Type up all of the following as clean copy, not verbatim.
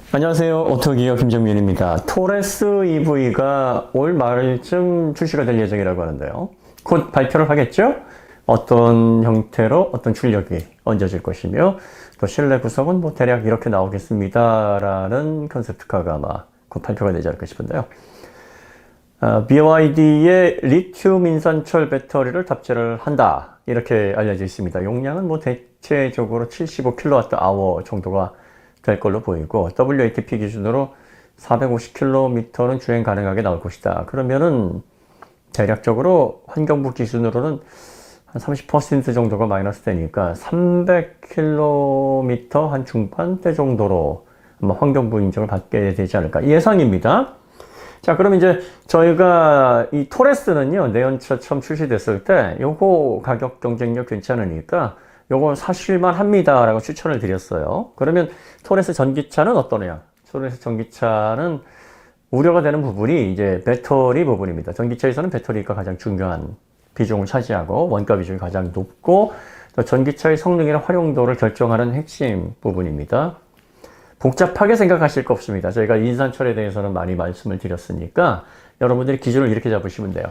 안녕하세요. 오토기어 김정민입니다. 토레스 EV가 올 말쯤 출시가 될 예정이라고 하는데요. 곧 발표를 하겠죠? 어떤 형태로 어떤 출력이 얹어질 것이며 또 실내 구성은 뭐 대략 이렇게 나오겠습니다라는 컨셉트카가 아마 곧 발표가 되지 않을까 싶은데요. BYD의 리튬 인산철 배터리를 탑재를 한다 이렇게 알려져 있습니다. 용량은 뭐 대체적으로 75kWh 정도가 될 걸로 보이고 WLTP 기준으로 450km는 주행 가능하게 나올 것이다. 그러면은 대략적으로 환경부 기준으로는 한 30% 정도가 마이너스 되니까 300km 한 중반대 정도로 아마 환경부 인정을 받게 되지 않을까 예상입니다. 자, 그럼 이제 저희가 이 토레스는요, 내연차 처음 출시됐을 때 요거 가격 경쟁력 괜찮으니까 요거 사실만 합니다라고 추천을 드렸어요. 그러면 토레스 전기차는 어떠냐? 토레스 전기차는 우려가 되는 부분이 이제 배터리 부분입니다. 전기차에서는 배터리가 가장 중요한 비중을 차지하고 원가 비중이 가장 높고 또 전기차의 성능이나 활용도를 결정하는 핵심 부분입니다. 복잡하게 생각하실 거 없습니다. 저희가 인산철에 대해서는 많이 말씀을 드렸으니까 여러분들이 기준을 이렇게 잡으시면 돼요.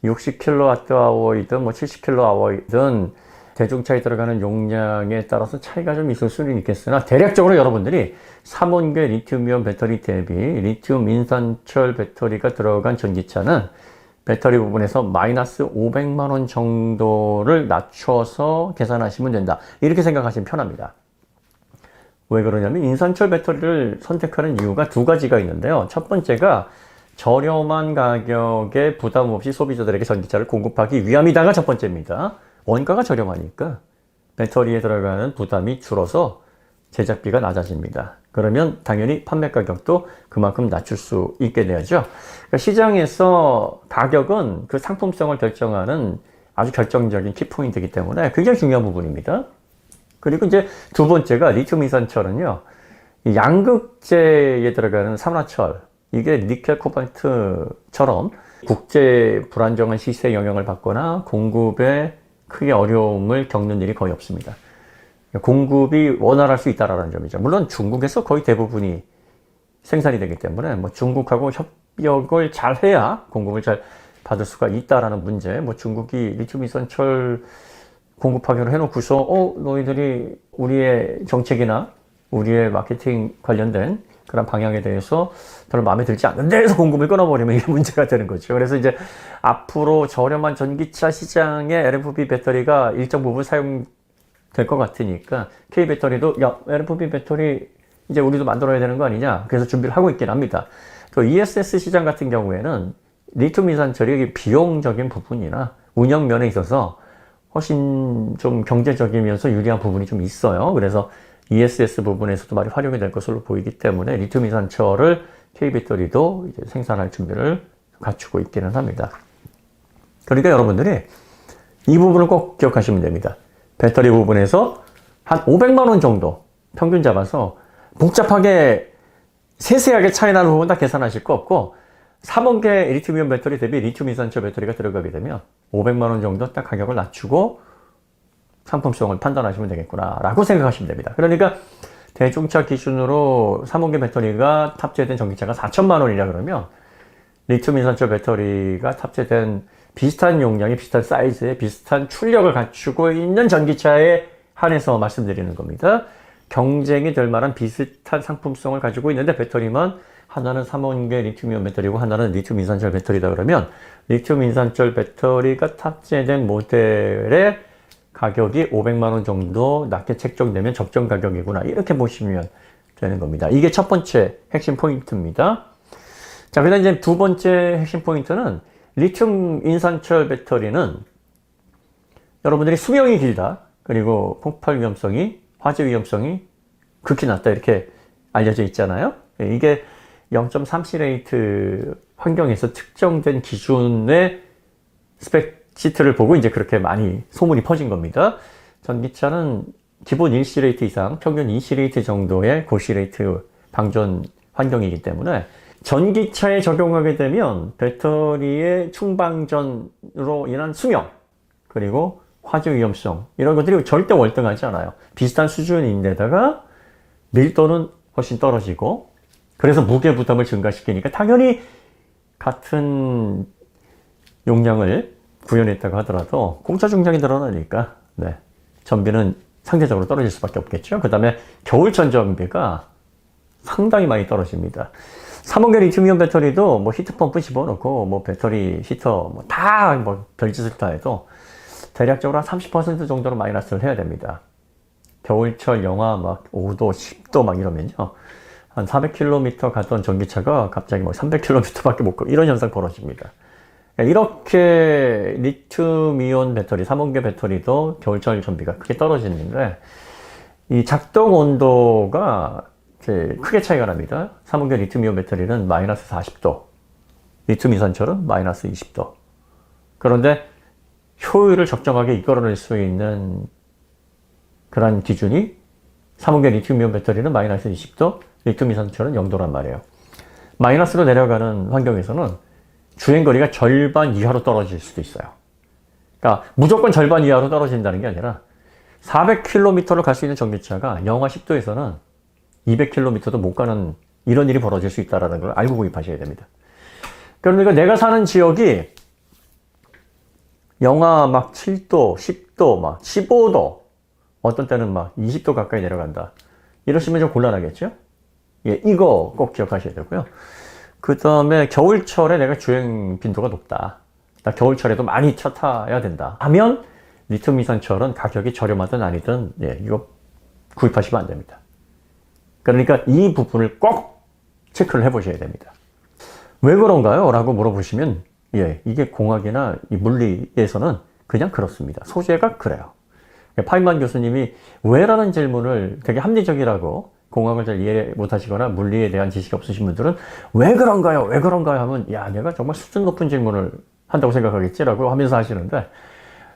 60kWh이든 뭐 70kWh이든 대중차에 들어가는 용량에 따라서 차이가 좀 있을 수는 있겠으나 대략적으로 여러분들이 3원계 리튬이온 배터리 대비 리튬 인산철 배터리가 들어간 전기차는 배터리 부분에서 마이너스 500만 원 정도를 낮춰서 계산하시면 된다. 이렇게 생각하시면 편합니다. 왜 그러냐면 인산철 배터리를 선택하는 이유가 두 가지가 있는데요. 첫 번째가 저렴한 가격에 부담 없이 소비자들에게 전기차를 공급하기 위함이다가 첫 번째입니다. 원가가 저렴하니까 배터리에 들어가는 부담이 줄어서 제작비가 낮아집니다. 그러면 당연히 판매 가격도 그만큼 낮출 수 있게 되죠. 그러니까 시장에서 가격은 그 상품성을 결정하는 아주 결정적인 키포인트이기 때문에 굉장히 중요한 부분입니다. 그리고 이제 두 번째가 리튬 인산철은요, 양극재에 들어가는 산화철, 이게 니켈 코발트처럼 국제 불안정한 시세에 영향을 받거나 공급에 크게 어려움을 겪는 일이 거의 없습니다. 공급이 원활할 수 있다라는 점이죠. 물론 중국에서 거의 대부분이 생산이 되기 때문에 뭐 중국하고 협력을 잘 해야 공급을 잘 받을 수가 있다라는 문제. 뭐 중국이 리튬 인산철 공급하기로 해놓고서 너희들이 우리의 정책이나 우리의 마케팅 관련된 그런 방향에 대해서 별로 마음에 들지 않는데 해서 공급을 끊어버리면 이게 문제가 되는 거죠. 그래서 이제 앞으로 저렴한 전기차 시장에 LFP 배터리가 일정 부분 사용될 것 같으니까 K배터리도 야, LFP 배터리 이제 우리도 만들어야 되는 거 아니냐. 그래서 준비를 하고 있긴 합니다. 또 ESS 시장 같은 경우에는 리튬 인산철이 비용적인 부분이나 운영 면에 있어서 훨씬 좀 경제적이면서 유리한 부분이 좀 있어요. 그래서 ESS 부분에서도 많이 활용이 될 것으로 보이기 때문에 리튬 인산철을 K배터리도 이제 생산할 준비를 갖추고 있기는 합니다. 그러니까 여러분들이 이 부분을 꼭 기억하시면 됩니다. 배터리 부분에서 한 500만 원 정도 평균 잡아서 복잡하게 세세하게 차이 나는 부분 다 계산하실 거 없고 3원계 리튬이온 배터리 대비 리튬 인산철 배터리가 들어가게 되면 500만 원 정도 딱 가격을 낮추고 상품성을 판단하시면 되겠구나 라고 생각하시면 됩니다. 그러니까 대중차 기준으로 3원계 배터리가 탑재된 전기차가 4천만 원이라 그러면 리튬 인산철 배터리가 탑재된 비슷한 용량의 비슷한 사이즈의 비슷한 출력을 갖추고 있는 전기차에 한해서 말씀드리는 겁니다. 경쟁이 될 만한 비슷한 상품성을 가지고 있는데 배터리만 하나는 3원계 리튬이온 배터리고 하나는 리튬 인산철 배터리다 그러면 리튬 인산철 배터리가 탑재된 모델의 가격이 500만 원 정도 낮게 책정되면 적정 가격이구나 이렇게 보시면 되는 겁니다. 이게 첫 번째 핵심 포인트입니다. 자, 그다음 이제 두 번째 핵심 포인트는 리튬 인산철 배터리는 여러분들이 수명이 길다 그리고 폭발 위험성이 화재 위험성이 극히 낮다 이렇게 알려져 있잖아요. 이게 0.3C 환경에서 특정된 기준의 스펙 시트를 보고 이제 그렇게 많이 소문이 퍼진 겁니다. 전기차는 기본 1C 이상, 평균 2C 정도의 고C 방전 환경이기 때문에 전기차에 적용하게 되면 배터리의 충방전으로 인한 수명, 그리고 화재 위험성 이런 것들이 절대 월등하지 않아요. 비슷한 수준인데다가 밀도는 훨씬 떨어지고 그래서 무게 부담을 증가시키니까 당연히 같은 용량을 구현했다고 하더라도 공차 중량이 늘어나니까 네, 전비는 상대적으로 떨어질 수밖에 없겠죠. 그 다음에 겨울철 전비가 상당히 많이 떨어집니다. 3원계 리튬이온 배터리도 뭐 히트펌프 집어넣고 뭐 배터리 히터 뭐 다 뭐 별짓을 다 해도 대략적으로 한 30% 정도로 마이너스를 해야 됩니다. 겨울철 영하 막 5도, 10도 막 이러면요. 한 400km 가던 전기차가 갑자기 뭐 300km밖에 못 가. 이런 현상 벌어집니다. 이렇게 리튬이온 배터리, 3원계 배터리도 겨울철 전비가 크게 떨어지는데 이 작동 온도가 크게 차이가 납니다. 3원계 리튬이온 배터리는 마이너스 40도, 리튬 이산철은 마이너스 20도. 그런데 효율을 적정하게 이끌어낼 수 있는 그런 기준이 3원계 리튬이온 배터리는 마이너스 20도, 리튬 이산철은 0도란 말이에요. 마이너스로 내려가는 환경에서는 주행거리가 절반 이하로 떨어질 수도 있어요. 그러니까 무조건 절반 이하로 떨어진다는 게 아니라 400km를 갈 수 있는 전기차가 영하 10도에서는 200km도 못 가는 이런 일이 벌어질 수 있다는 걸 알고 구입하셔야 됩니다. 그러니까 내가 사는 지역이 영하 막 7도, 10도, 막 15도, 어떤 때는 막 20도 가까이 내려간다. 이러시면 좀 곤란하겠죠? 예, 이거 꼭 기억하셔야 되고요. 그 다음에 겨울철에 내가 주행 빈도가 높다. 나 겨울철에도 많이 차 타야 된다. 하면 리튬 이산철은 가격이 저렴하든 아니든 예, 이거 구입하시면 안 됩니다. 그러니까 이 부분을 꼭 체크를 해보셔야 됩니다. 왜 그런가요? 라고 물어보시면 예, 이게 공학이나 이 물리에서는 그냥 그렇습니다. 소재가 그래요. 파인만 교수님이 왜라는 질문을 되게 합리적이라고 공학을 잘 이해 못하시거나 물리에 대한 지식이 없으신 분들은 왜 그런가요? 왜 그런가요? 하면 야, 내가 정말 수준 높은 질문을 한다고 생각하겠지라고 하면서 하시는데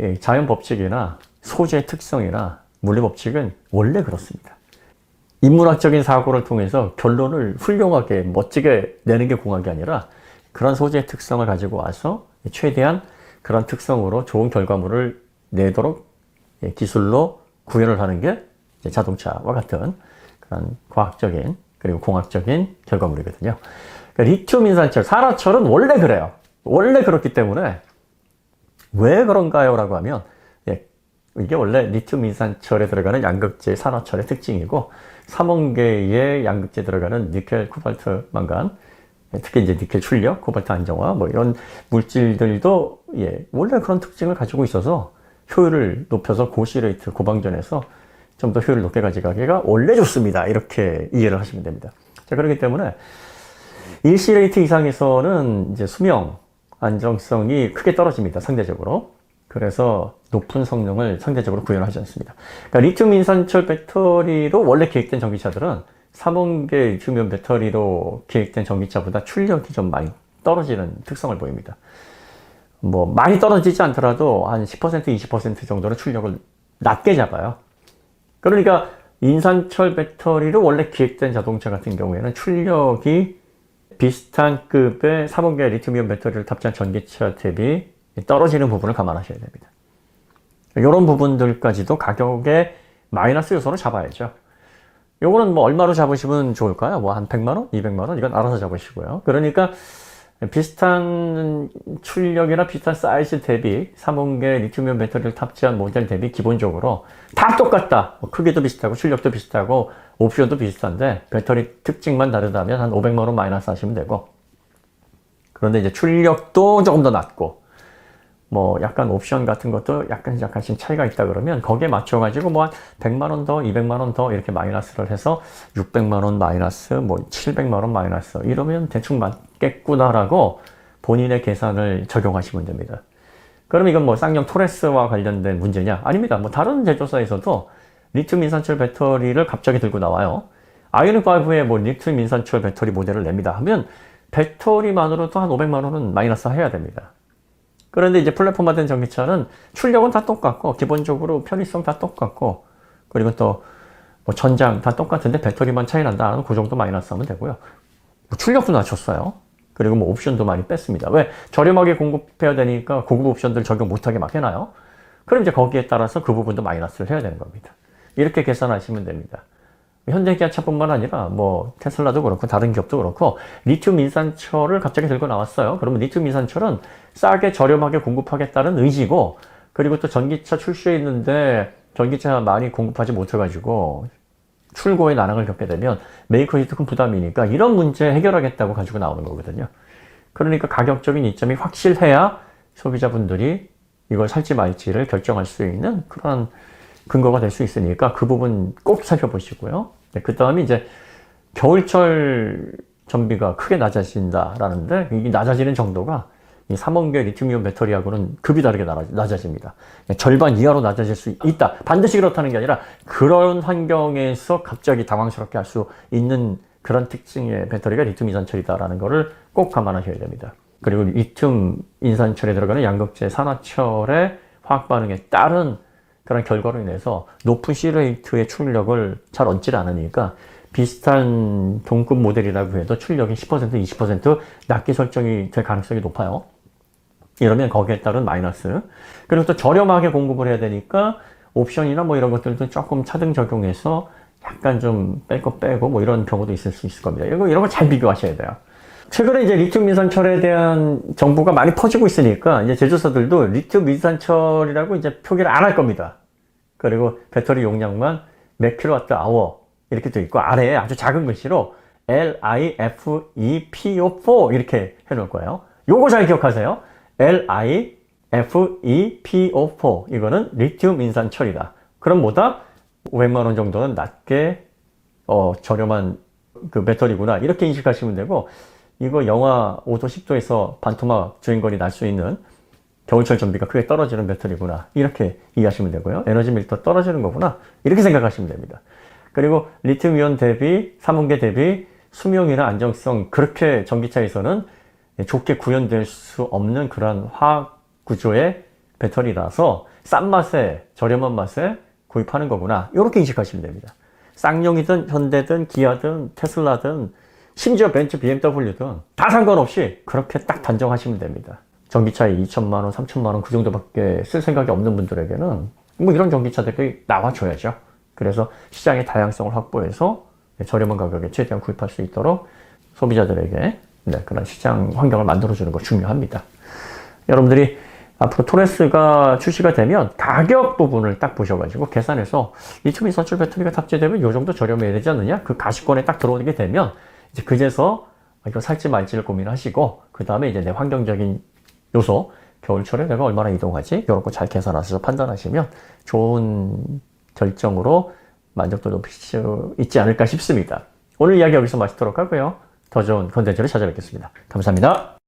예, 자연 법칙이나 소재의 특성이나 물리 법칙은 원래 그렇습니다. 인문학적인 사고를 통해서 결론을 훌륭하게 멋지게 내는 게 공학이 아니라 그런 소재의 특성을 가지고 와서 최대한 그런 특성으로 좋은 결과물을 내도록 기술로 구현을 하는 게 자동차와 같은 그런 과학적인 그리고 공학적인 결과물이거든요. 그러니까 리튬 인산철, 산화철은 원래 그래요. 원래 그렇기 때문에 왜 그런가요? 라고 하면 이게 원래 리튬 인산철에 들어가는 양극재 산화철의 특징이고 3원계의 양극재에 들어가는 니켈, 코발트, 망간, 특히 이제 니켈 출력, 코발트 안정화 뭐 이런 물질들도 원래 그런 특징을 가지고 있어서 효율을 높여서 고시레이트, 고방전에서 좀 더 효율을 높게 가져가기가 원래 좋습니다. 이렇게 이해를 하시면 됩니다. 자, 그렇기 때문에 1C레이트 이상에서는 이제 수명, 안정성이 크게 떨어집니다. 상대적으로. 그래서 높은 성능을 상대적으로 구현하지 않습니다. 그러니까 리튬 인산철 배터리로 원래 계획된 전기차들은 3원계 리튬이온 배터리로 계획된 전기차보다 출력이 좀 많이 떨어지는 특성을 보입니다. 뭐 많이 떨어지지 않더라도 한 10%, 20% 정도는 출력을 낮게 잡아요. 그러니까 인산철 배터리로 원래 기획된 자동차 같은 경우에는 출력이 비슷한 급의 3원계 리튬이온 배터리를 탑재한 전기차 대비 떨어지는 부분을 감안하셔야 됩니다. 이런 부분들까지도 가격의 마이너스 요소로 잡아야죠. 요거는 뭐 얼마로 잡으시면 좋을까요? 뭐 한 100만원? 200만원? 이건 알아서 잡으시고요. 그러니까 비슷한 출력이나 비슷한 사이즈 대비 3원계 리튬이온 배터리를 탑재한 모델 대비 기본적으로 다 똑같다. 뭐 크기도 비슷하고 출력도 비슷하고 옵션도 비슷한데 배터리 특징만 다르다면 한 500만원 마이너스 하시면 되고 그런데 이제 출력도 조금 더 낮고 뭐 약간 옵션 같은 것도 약간씩 차이가 있다 그러면 거기에 맞춰가지고 뭐 한 100만원 더, 200만원 더 이렇게 마이너스를 해서 600만원 마이너스, 뭐 700만원 마이너스 이러면 대충 맞겠구나라고 본인의 계산을 적용하시면 됩니다. 그럼 이건 뭐 쌍용 토레스와 관련된 문제냐? 아닙니다. 뭐 다른 제조사에서도 리튬 인산철 배터리를 갑자기 들고 나와요. 아이오닉5에 뭐 리튬 인산철 배터리 모델을 냅니다 하면 배터리만으로도 한 500만원은 마이너스 해야 됩니다. 그런데 이제 플랫폼화된 전기차는 출력은 다 똑같고 기본적으로 편의성 다 똑같고 그리고 또 뭐 전장 다 똑같은데 배터리만 차이 난다 하면 그 정도 마이너스 하면 되고요. 뭐 출력도 낮췄어요. 그리고 뭐 옵션도 많이 뺐습니다. 왜? 저렴하게 공급해야 되니까 고급 옵션들 적용 못하게 막 해놔요. 그럼 이제 거기에 따라서 그 부분도 마이너스를 해야 되는 겁니다. 이렇게 계산하시면 됩니다. 현대기아차뿐만 아니라 뭐 테슬라도 그렇고 다른 기업도 그렇고 리튬 인산철을 갑자기 들고 나왔어요. 그러면 리튬 인산철은 싸게 저렴하게 공급하겠다는 의지고, 그리고 또 전기차 출시해 있는데 전기차 많이 공급하지 못해가지고 출고에 난항을 겪게 되면 메이커에도 큰 부담이니까 이런 문제 해결하겠다고 가지고 나오는 거거든요. 그러니까 가격적인 이점이 확실해야 소비자분들이 이걸 살지 말지를 결정할 수 있는 그런 근거가 될 수 있으니까 그 부분 꼭 살펴보시고요. 네, 그 다음에 이제 겨울철 전비가 크게 낮아진다라는데, 이 낮아지는 정도가 이 삼원계 리튬이온 배터리하고는 급이 다르게 낮아집니다. 절반 이하로 낮아질 수 있다. 반드시 그렇다는 게 아니라 그런 환경에서 갑자기 당황스럽게 할 수 있는 그런 특징의 배터리가 리튬 인산철이다라는 거를 꼭 감안하셔야 됩니다. 그리고 리튬 인산철에 들어가는 양극재 산화철의 화학 반응에 따른 그런 결과로 인해서 높은 C레이트의 출력을 잘 얻질 않으니까 비슷한 동급 모델이라고 해도 출력이 10%, 20% 낮게 설정이 될 가능성이 높아요. 이러면 거기에 따른 마이너스. 그리고 또 저렴하게 공급을 해야 되니까 옵션이나 뭐 이런 것들도 조금 차등 적용해서 약간 좀 뺄 거 빼고 뭐 이런 경우도 있을 수 있을 겁니다. 이런 거 잘 비교하셔야 돼요. 최근에 이제 리튬 인산철에 대한 정보가 많이 퍼지고 있으니까 이제 제조사들도 리튬 인산철이라고 이제 표기를 안 할 겁니다. 그리고 배터리 용량만 몇 킬로와트 아워 이렇게 돼 있고 아래에 아주 작은 글씨로 LiFePO4 이렇게 해놓을 거예요. 요거 잘 기억하세요. LiFePO4 이거는 리튬 인산철이다. 그럼 뭐다? 500만 원 정도는 낮게 저렴한 그 배터리구나 이렇게 인식하시면 되고, 이거 영하 5도 10도에서 반토막 주행거리 날 수 있는 겨울철 전비가 크게 떨어지는 배터리구나 이렇게 이해하시면 되고요. 에너지 밀도 떨어지는 거구나 이렇게 생각하시면 됩니다. 그리고 리튬 이온 대비 삼원계 대비 수명이나 안정성 그렇게 전기차에서는 좋게 구현될 수 없는 그런 화학 구조의 배터리라서 싼 맛에 저렴한 맛에 구입하는 거구나 이렇게 인식하시면 됩니다. 쌍용이든 현대든 기아든 테슬라든 심지어 벤츠 BMW든 다 상관없이 그렇게 딱 단정하시면 됩니다. 전기차에 2천만 원, 3천만 원 그 정도밖에 쓸 생각이 없는 분들에게는 뭐 이런 전기차들이 나와줘야죠. 그래서 시장의 다양성을 확보해서 저렴한 가격에 최대한 구입할 수 있도록 소비자들에게 그런 시장 환경을 만들어주는 거 중요합니다. 여러분들이 앞으로 토레스가 출시가 되면 가격 부분을 딱 보셔가지고 계산해서 리튬 인산철 배터리가 탑재되면 이 정도 저렴해야 되지 않느냐? 그 가시권에 딱 들어오게 되면 이제 그제서 이거 살지 말지를 고민하시고, 그 다음에 이제 내 환경적인 요소, 겨울철에 내가 얼마나 이동하지? 이런 거 잘 계산하셔서 판단하시면 좋은 결정으로 만족도 높일 수 있지 않을까 싶습니다. 오늘 이야기 여기서 마치도록 하고요. 더 좋은 컨텐츠로 찾아뵙겠습니다. 감사합니다.